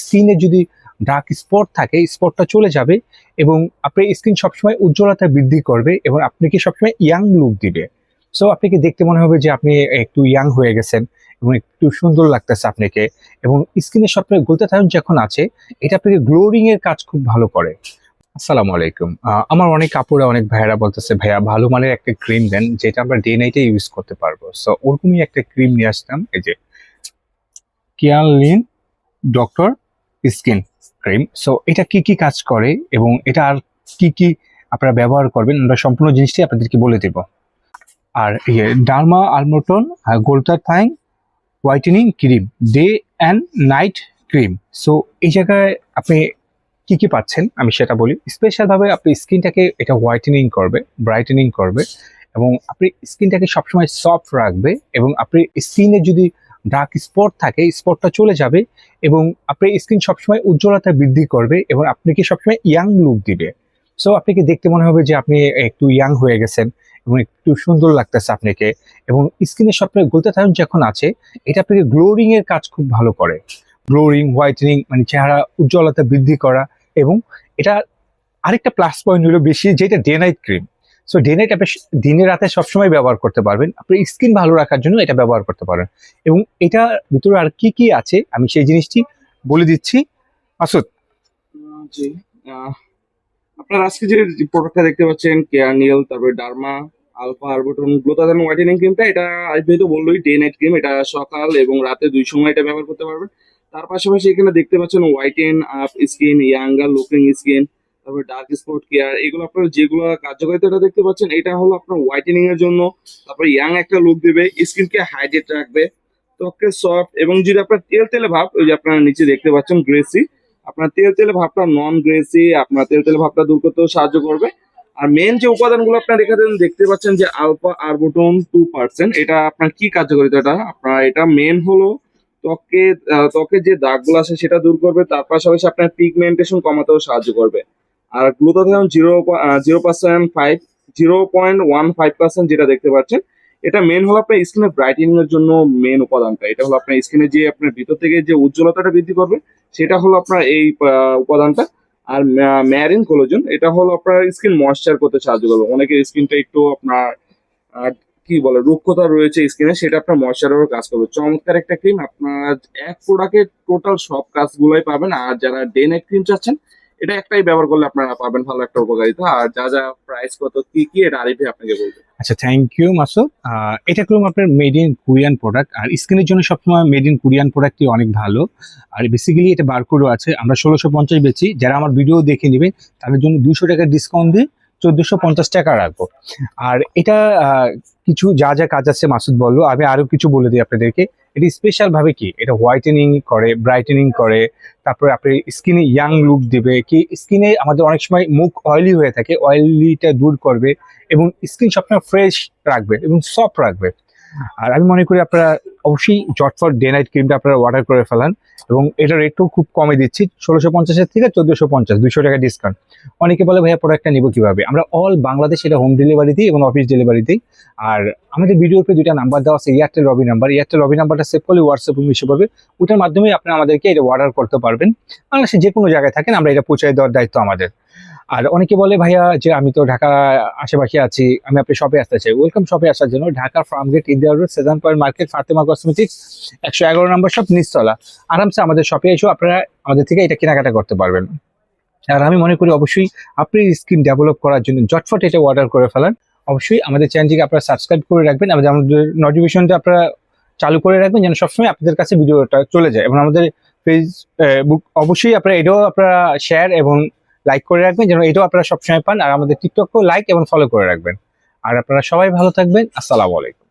স্কিনে যদি dark spot থাকে, স্পটটা চলে যাবে এবং আপনার স্কিন সবসময় উজ্জ্বলতা বৃদ্ধি করবে এবং আপনাকে সবসময় ইয়াং লুক দিবে। সো আপনাকে দেখতে মনে হবে যে আপনি একটু ইয়াং হয়ে গেছেন এবং একটু সুন্দর লাগতেছে আপনাকে, এবং স্কিনের সবসময় গ্লুটাথায়ন যখন আছে, এটা আপনাকে গ্লোরিং এর কাজ খুব ভালো করে। আসসালামু আলাইকুম। আমার অনেক আপুরা, অনেক ভাইয়েরা বলতেছে ভাইয়া ভালো মানের একটা ক্রিম দেন যেটা আমরা ডে নাইটে ইউজ করতে পারবো। সো ওরকমই একটা ক্রিম নিয়ে আসলাম, এই যে কেয়ারলিন ডক্টর স্কিন ক্রিম। সো এটা কি কি কাজ করে এবং এটা আর কি কি আপনারা ব্যবহার করবেন, আমরা সম্পূর্ণ জিনিসটাই আপনাদেরকে বলে দেব। আর ডার্মা আলমোটন glutathione whitening cream, day and night cream. So এই জায়গায় আপনি কি কি পাচ্ছেন আমি সেটা বলি। স্পেশাল ভাবে আপনি স্কিনটাকে এটা হোয়াইটেনিং করবে, ব্রাইটেনিং করবে এবং আপনি স্কিনটাকে সবসময় সফট রাখবে, এবং আপনি স্কিনে যদি ডার্ক স্পট থাকে, স্পটটা চলে যাবে এবং আপনার স্কিন সবসময় উজ্জ্বলতা বৃদ্ধি করবে এবং আপনাকে সবসময় ইয়াং লুক দিবে। সো আপনাকে দেখতে মনে হবে যে আপনি একটু ইয়াং হয়ে গেছেন এবং একটু সুন্দর লাগতেছে আপনাকে, এবং স্কিনের সবসময় গ্লুটাথায়ন যখন আছে, এটা আপনাকে গ্লোরিং এর কাজ খুব ভালো করে। গ্লোরিং, হোয়াইটেনিং মানে চেহারা উজ্জ্বলতা বৃদ্ধি করা। এবং এটা আরেকটা প্লাস পয়েন্ট হলো বেশি, যেটা day night cream. So day night আপনি দিনে রাতে সবসময় ব্যবহার করতে পারবেন, আপনি স্কিন ভালো রাখার জন্য এটা ব্যবহার করতে পারেন। এবং এটার ভিতরে আর কি কি আছে আমি সেই জিনিসটি বলে দিচ্ছি। মাসুদ। জি। আপনারা আজকে যে প্রোডাক্টটা দেখতে পাচ্ছেন, কেয়ারনিল, তারপরে ডার্মা আলফা আরবুটন গ্লুটাথায়ন হোয়াইটেনিং ক্রিমটা, এটা আজকে তো বললোই ডে নাইট ক্রিম। এটা সকাল এবং রাতে দুই সময় এটা ব্যবহার করতে পারবেন। তার পাশাপাশি এখানে দেখতে পাচ্ছেন whiten up skin, younger looking skin, তারপরে ডার্ক স্পট কেয়ার। এগুলো আপনারা যেগুলো কার্যকারিতাটা দেখতে পাচ্ছেন, এটা হলো আপনার হোয়াইটেনিং এর জন্য, তারপরে ইয়াং একটা লুক দেবে, স্কিনকে হাইড্রেট রাখবে, ত্বককে সফট, এবং যদি আপনার তেল তেলে ভাব, ওই যে আপনারা নিচে দেখতে পাচ্ছেন গ্রেসি, আপনার তেল তেলে ভাবটা নন গ্রেসি, আপনার তেল তেলে ভাবটা দূর করতেও সাহায্য করবে। আর মেন যে উপাদানগুলো আপনার এখানে দেখতে পাচ্ছেন যে আলফা আরবুটন 2%, এটা আপনার কি কার্যকারিতাটা, আপনার এটা মেন হলো ত্বকের যে দাগগুলো আছে সেটা দূর করবে, তার পাশাপাশি আপনার পিগমেন্টেশন কমাতেও সাহায্য করবে। আর গ্লুটাথায়ন 0.15% যেটা দেখতে পাচ্ছেন, এটা মেন হলো আপনার স্কিনের ব্রাইটেনিং এর জন্য মেন উপাদানটা। এটা হলো আপনার স্কিনের যে আপনার ভিতর থেকে যে উজ্জ্বলতাটা বৃদ্ধি করবে, সেটা হলো আপনার এই উপাদানটা। আর ম্যারিন কোলাজেন, এটা হলো আপনার স্কিন ময়েশ্চার করতে সাহায্য করবে। অনেকের স্কিনটা একটু আপনার কি বলে রুক্ষতা রয়েছে স্কিনে, সেটা আপনার ময়েশ্চারেরও কাজ করবে। চমৎকার একটা ক্রিম, আপনার এক প্রোডাক্টে টোটাল সব কাজগুলোই পাবেন। আর যারা ডে নাইট ক্রিম চাচ্ছেন, এটা একটাই ব্যবহার করলে আপনারা পাবেন ভালো একটা উপকারিতা। আর যা যা প্রাইস কত কি কি, এটা আরিফে আপনাকে বলবে। আচ্ছা, থ্যাংক ইউ মাসুদ। এটা করলাম আপনার মেড ইন কোরিয়ান প্রোডাক্ট, আর স্কিনের জন্য সবসময় মেড ইন কোরিয়ান প্রোডাক্টই অনেক ভালো। আর বেসিক্যালি এটা বারকোডও আছে, আমরা 1650 বেচি। যারা আমার ভিডিও দেখে নেবে তাদের জন্য 200 টাকা ডিসকাউন্ট দিয়ে 1450 টাকা রাখবো। আর এটা কিছু যা যা কাজ আছে মাসুদ বললো, আমি আরো কিছু বলে দিই আপনাদেরকে। এটা স্পেশাল ভাবে কি, এটা হোয়াইটেনিং করে, ব্রাইটেনিং করে, তারপরে আপনি স্কিনে ইয়াং লুক দিবে। কি স্কিনে আমাদের অনেক সময় মুখ অয়েলি হয়ে থাকে, অয়েলিটা দূর করবে এবং স্কিন সবসময় ফ্রেশ রাখবে এবং সফট রাখবে। আর আমি মনে করি আপনারা অবশ্যই জটফট ডে নাইট ক্রিমটা আপনারা অর্ডার করে ফেলান, এবং এটার রেটও খুব কমে দিচ্ছি, 1650-এর থেকে 1450, 200 টাকা ডিসকাউন্ট। অনেকে বলে ভাইয়া প্রোডাক্টটা নিব কিভাবে, আমরা অল বাংলাদেশ এটা হোম ডেলিভারি দিই এবং অফিস ডেলিভারি দিই। আর আমাদের ভিডিওতে দুইটা নাম্বার দেওয়া আছে, এয়ারটেল রবি নাম্বার। এয়ারটেল রবি নাম্বারটা সেভ করলে হোয়াটসঅ্যাপ মিশে পাবে, ওটার মাধ্যমে আপনারা আমাদেরকে এটা অর্ডার করতে পারবেন। বাংলাদেশে যে কোনো জায়গায় থাকেন, আমরা এটা পৌঁছে দেওয়ার দায়িত্ব আমাদের। আর অনেকে বলে ভাইয়া যে আমি তো ঢাকা আশেপাশে আছি, আমি আপনার শপে আসতে চাই। ওয়েলকাম শপে আসার জন্য Dhaka Farmgate, India road, Shezan point market, Fatema cosmetics, 111 নম্বর শপ, নিচতলা। আরামসে আমাদের শপে এসেও আপনারা আমাদের থেকে এটা কেনাকাটা করতে পারবেন। আর আমি মনে করি অবশ্যই আপনি স্কিন ডেভেলপ করার জন্য জটফট এটা অর্ডার করে ফেলান। অবশ্যই আমাদের চ্যানেলটিকে আপনারা সাবস্ক্রাইব করে রাখবেন, আমাদের নোটিফিকেশনটা আপনারা চালু করে রাখবেন যেন সবসময় আপনাদের কাছে ভিডিওটা চলে যায়। এবং আমাদের ফেসবুক অবশ্যই আপনারা এটাও আপনারা শেয়ার এবং লাইক করে রাখবেন যেন এটাও আপনারা সবসময় পান। আর আমাদের টিকটকও লাইক এবং ফলো করে রাখবেন। আর আপনারা সবাই ভালো থাকবেন। আসসালামু আলাইকুম।